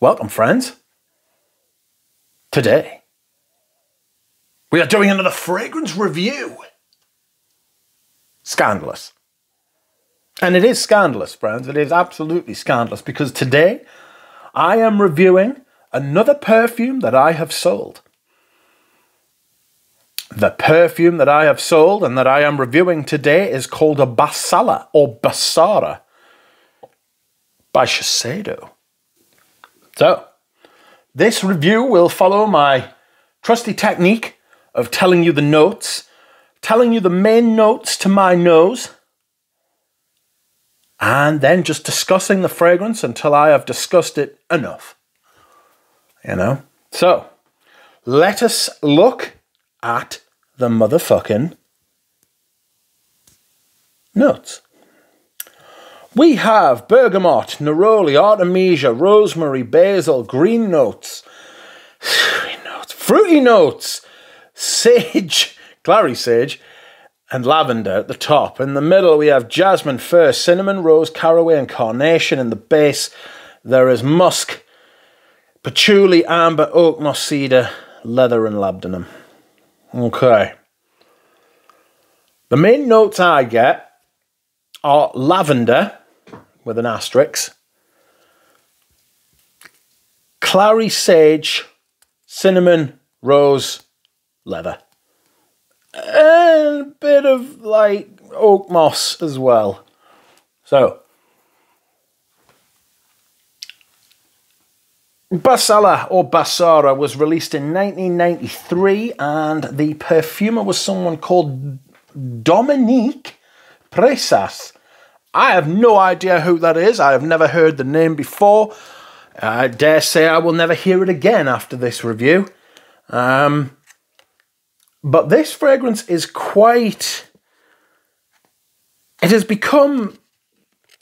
Welcome, friends. Today, we are doing another fragrance review. Scandalous. And it is scandalous, friends. It is absolutely scandalous because today I am reviewing another perfume that I have sold. The perfume that I have sold and that I am reviewing today is called a Basala or Basara by Shiseido. So, this review will follow my trusty technique of telling you the notes, telling you the main notes to my nose, and then just discussing the fragrance until I have discussed it enough. You know? So, let us look at the motherfucking notes. We have bergamot, neroli, artemisia, rosemary, basil, green notes, fruity notes, sage, clary sage, and lavender at the top. In the middle we have jasmine, fir, cinnamon, rose, caraway, and carnation. In the base there is musk, patchouli, amber, oak moss, cedar, leather, and labdanum. Okay. The main notes I get are lavender, with an asterisk, clary sage, cinnamon, rose, leather. And a bit of like oak moss as well. So, Basala or Basara was released in 1993 and the perfumer was someone called Dominique Presas. I have no idea who that is. I have never heard the name before. I dare say I will never hear it again after this review. But this fragrance is quite... It has become...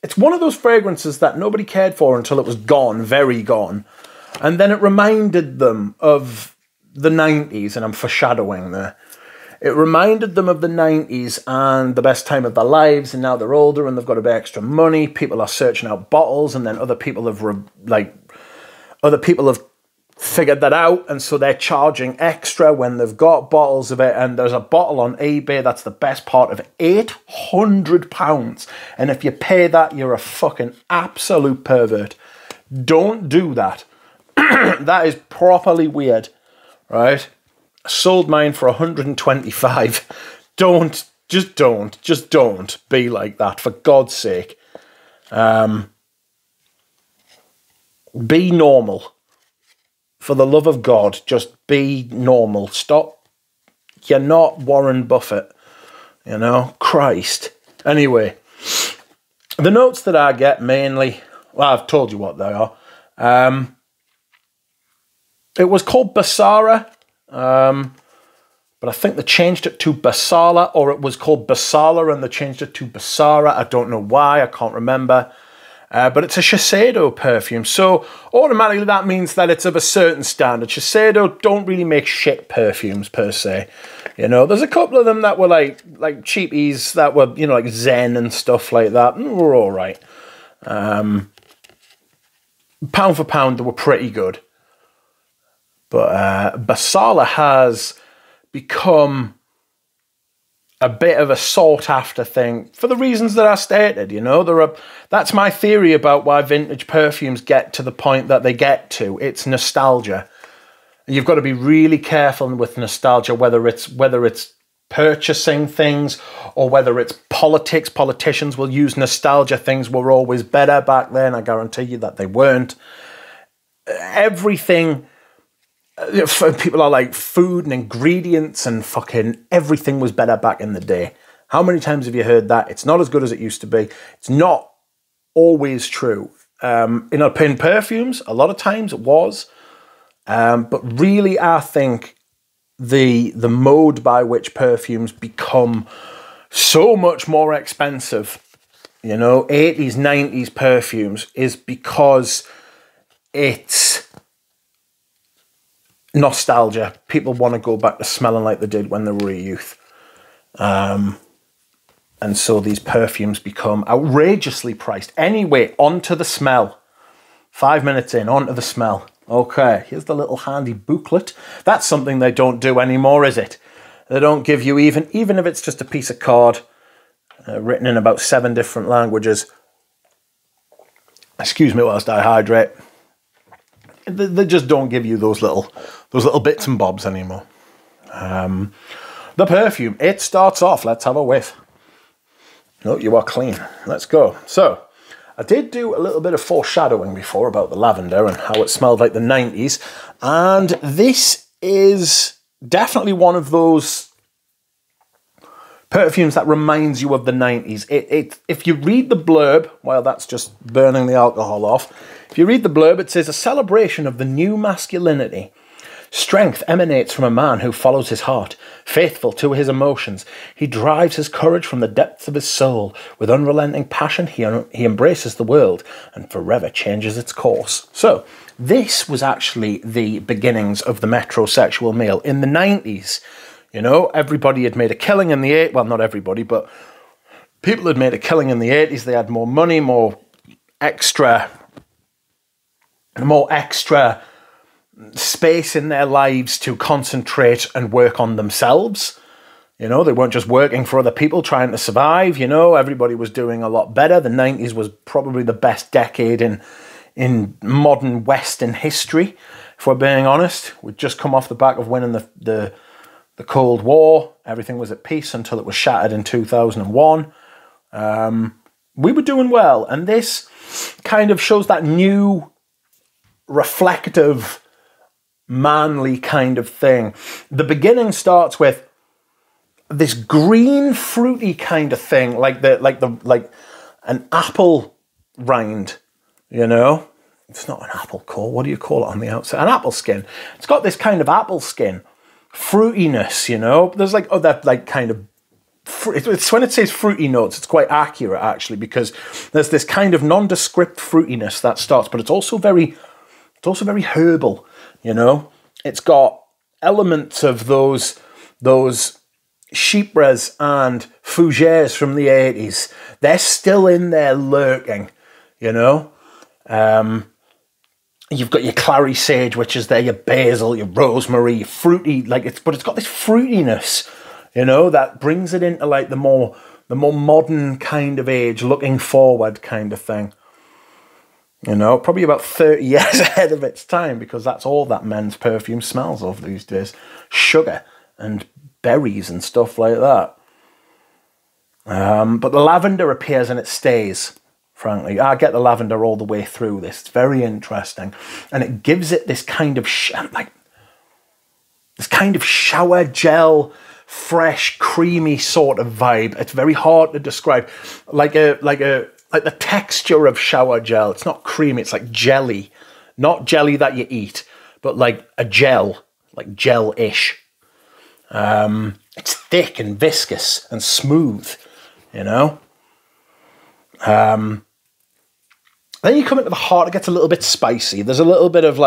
It's one of those fragrances that nobody cared for until it was gone, very gone. And then it reminded them of the 90s, and I'm foreshadowing there. It reminded them of the 90s and the best time of their lives, and now they're older and they've got a bit extra money. People are searching out bottles, and then other people have figured that out, and so they're charging extra when they've got bottles of it. And there's a bottle on eBay that's the best part of £800, and if you pay that, you're a fucking absolute pervert. Don't do that. That is properly weird, right? Sold mine for 125. Just don't be like that, for God's sake. Be normal. For the love of God, just be normal. Stop. You're not Warren Buffett, you know? Christ. Anyway, the notes that I get mainly, well, I've told you what they are. It was called Basara. But I think they changed it to Basala, or it was called Basala and they changed it to Basara. I don't know why, I can't remember. But it's a Shiseido perfume, so automatically that means that it's of a certain standard. Shiseido don't really make shit perfumes per se. You know, there's a couple of them that were like cheapies that were, you know, like Zen and stuff like that. And were all right. Pound for pound, they were pretty good. But Basala has become a bit of a sought-after thing for the reasons that I stated, you know. That's my theory about why vintage perfumes get to the point that they get to. It's nostalgia. And you've got to be really careful with nostalgia, whether it's purchasing things or whether it's politics. Politicians will use nostalgia. Things were always better back then. I guarantee you that they weren't. Everything... People are like food and ingredients and fucking everything was better back in the day. How many times have you heard that? It's not as good as it used to be. It's not always true. In perfumes, a lot of times it was. But really, I think the mode by which perfumes become so much more expensive, you know, 80s, 90s perfumes, is because it's nostalgia. People want to go back to smelling like they did when they were a youth. And so these perfumes become outrageously priced. Anyway, on to the smell. 5 minutes in, on to the smell. Okay, here's the little handy booklet. That's something they don't do anymore, is it? They don't give you even if it's just a piece of card written in about 7 different languages. Excuse me whilst I hydrate. They just don't give you those little bits and bobs anymore. The perfume, it starts off. Let's have a whiff. No, you are clean. Let's go. So, I did do a little bit of foreshadowing before about the lavender and how it smelled like the 90s. And this is definitely one of those perfumes that reminds you of the 90s. If you read the blurb, well, that's just burning the alcohol off. If you read the blurb, it says, a celebration of the new masculinity. Strength emanates from a man who follows his heart, faithful to his emotions. He drives his courage from the depths of his soul. With unrelenting passion, he embraces the world and forever changes its course. So, this was actually the beginnings of the metrosexual male. In the 90s, you know, everybody had made a killing in the 80s. Well, not everybody, but people had made a killing in the 80s. They had more money, more extra space in their lives to concentrate and work on themselves. You know, they weren't just working for other people trying to survive. You know, everybody was doing a lot better. The 90s was probably the best decade in modern Western history, if we're being honest. We'd just come off the back of winning the Cold War. Everything was at peace until it was shattered in 2001. We were doing well, and this kind of shows that new reflective, manly kind of thing. The beginning starts with this green, fruity kind of thing, like an apple rind. You know, it's not an apple core. What do you call it on the outside? An apple skin. It's got this kind of apple skin fruitiness. You know, there's like that like kind of. It's when it says fruity notes, it's quite accurate actually, because there's this kind of nondescript fruitiness that starts, but it's also very herbal. You know, it's got elements of those chypres and fougères from the 80s. They're still in there lurking, you know. You've got your clary sage, which is there, your basil, your rosemary, your fruity, but it's got this fruitiness, you know, that brings it into like the more modern kind of age, looking forward kind of thing. You know, probably about 30 years ahead of its time, because that's all that men's perfume smells of these days. Sugar and berries and stuff like that. But the lavender appears and it stays, frankly. I get the lavender all the way through this. It's very interesting. And it gives it this kind of shower gel, fresh, creamy sort of vibe. It's very hard to describe. Like the texture of shower gel. It's not creamy, it's like jelly. Not jelly that you eat, but like a gel, like gel-ish. It's thick and viscous and smooth, you know. Then you come into the heart, it gets a little bit spicy. There's a little bit of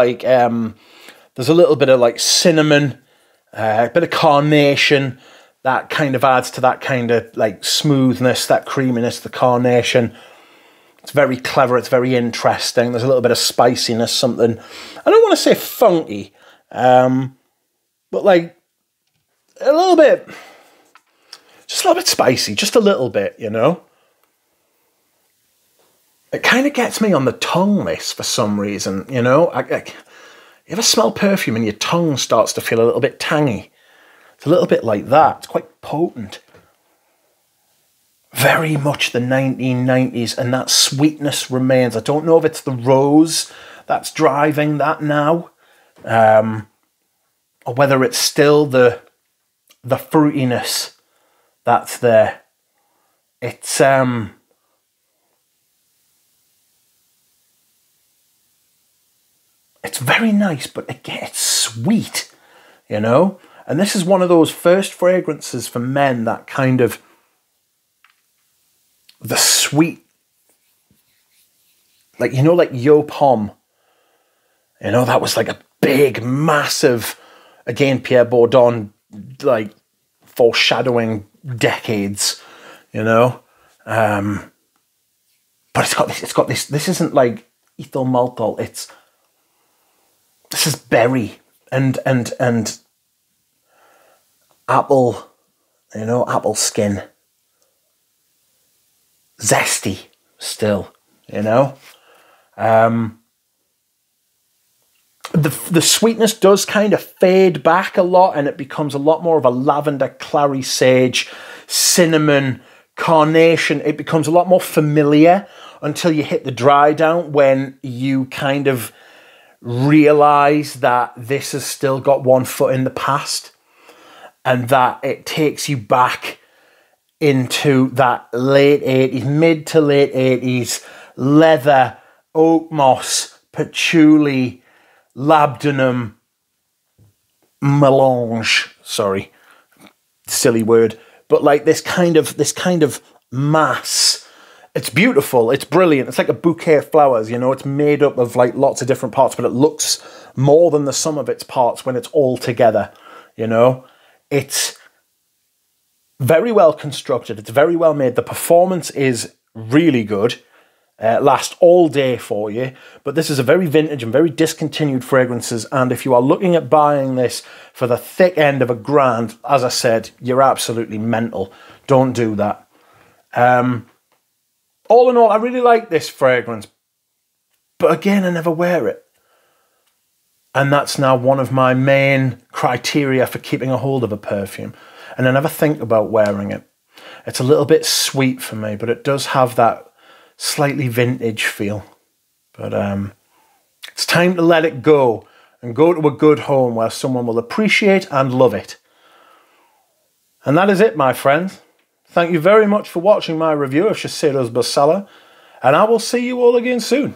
cinnamon, a bit of carnation. That kind of adds to that kind of like smoothness, that creaminess, the carnation. It's very clever, it's very interesting. There's a little bit of spiciness, something, I don't want to say funky, but like a little bit, just a little bit spicy, just a little bit, you know. It kind of gets me on the tongue, this, for some reason, you know. You ever smell perfume and your tongue starts to feel a little bit tangy? It's a little bit like that. It's quite potent. Very much the 1990s, and that sweetness remains. I don't know if it's the rose that's driving that now, or whether it's still the fruitiness that's there. It's very nice, but again, it's sweet, you know. And this is one of those first fragrances for men that kind of the sweet, like, you know, like Yo Pomme, you know, that was like a big, massive, again, Pierre Bourdon, like, foreshadowing decades, you know, but it's got this, this isn't like, ethyl maltol. This is berry and apple, you know, apple skin. Zesty still, you know. The sweetness does kind of fade back a lot, and it becomes a lot more of a lavender, clary sage, cinnamon, carnation. It becomes a lot more familiar until you hit the dry down, when you kind of realize that this has still got one foot in the past, and that it takes you back into that late 80s, mid to late 80s, leather, oak moss, patchouli, labdanum melange. Sorry, silly word, but like this kind of mass. It's beautiful. It's brilliant. It's like a bouquet of flowers. You know, it's made up of like lots of different parts, but it looks more than the sum of its parts when it's all together. You know, it's very well constructed. It's very well made. The performance is really good. Last all day for you, but this is a very vintage and very discontinued fragrances, and if you are looking at buying this for the thick end of £1,000, as I said, you're absolutely mental. Don't do that. All in all, I really like this fragrance, but again, I never wear it, and that's now one of my main criteria for keeping a hold of a perfume, and I never think about wearing it. It's a little bit sweet for me, but it does have that slightly vintage feel. But it's time to let it go and go to a good home where someone will appreciate and love it. And that is it, my friends. Thank you very much for watching my review of Shiseido's Basala, and I will see you all again soon.